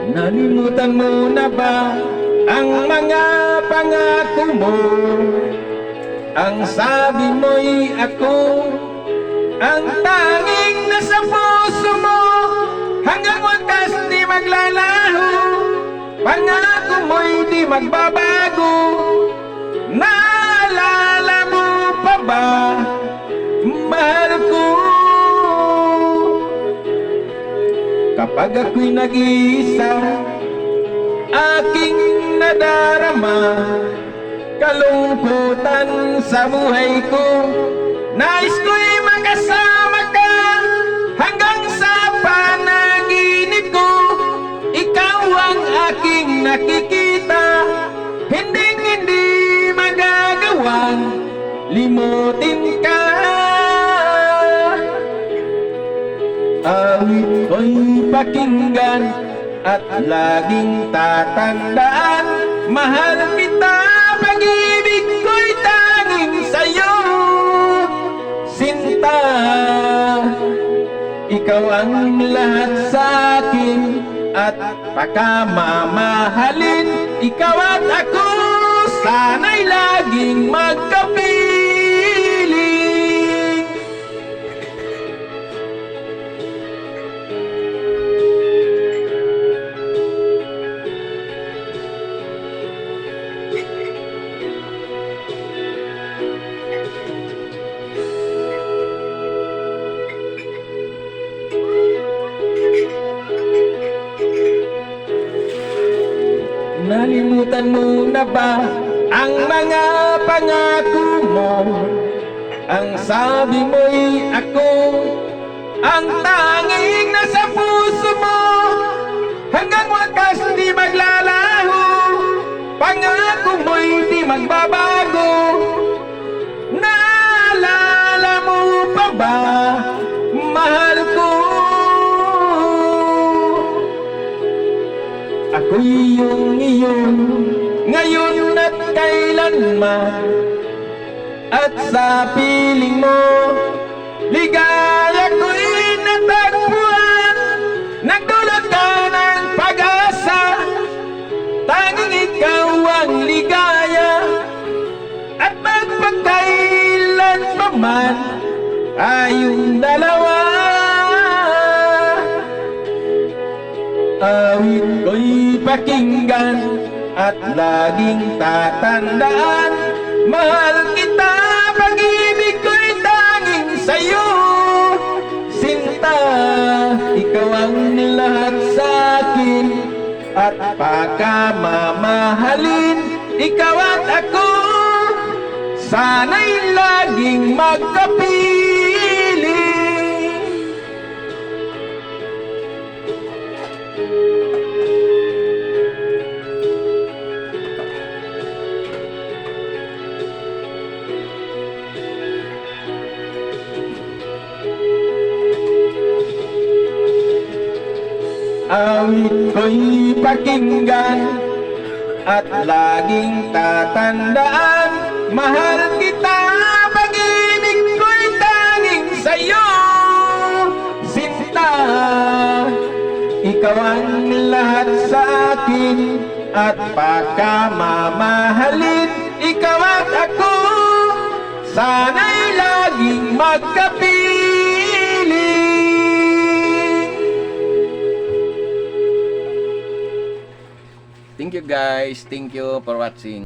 Nalimutan mo na ba ang mga pangako mo? Ang sabi mo'y ako ang tanging nasa puso mo, hanggang wakas di maglalaho. Pangako mo'y di magbabago. Naalala mo pa ba, mahal ko? Kapag ako'y nag-iisa, aking nadarama kalungkutan sa buhay ko. Nais ko'y makasama ka hanggang sa panaginip ko. Ikaw ang aking nakikita, hindi magagawang limutin ka. Awit ko'y pakinggan at laging tatandaan, mahal kita, pag-ibig ko'y tanging sa'yo. Sinta, ikaw ang lahat sa'kin at pakamamahalin. Ikaw at ako, sana'y laging magkapiling. Nalimutan mo na ba ang mga pangako mo? Ang sabi mo'y ako ang tanging nasa puso mo, hanggang wakas di maglalaho. Pangako mo'y di magbabago. Naalala mo pa ba, mahal ko? Ako'y iyong ngayon at kailanman, at sa piling mo ligaya ko'y natagpuan. Nagdulot ka ng pag-asa, tanging ikaw ang ligaya, at magpagkailan pa man tayong dalawa. Awit ko'y pakinggan at laging tatandaan, mahal kita, pag-ibig ko'y tanging sa'yo. Sinta, ikaw ang lahat sa'kin at pakamamahalin. Ikaw at ako, sana'y laging magkapiling. Awit ko'y pakinggan at laging tatandaan, mahal kita, pag-ibig ko'y tanging sa'yo. Sinta, ikaw ang lahat sa akin at pakamamahalin. Ikaw at ako, sana'y laging magkapiling. Thank you guys. Thank you for watching.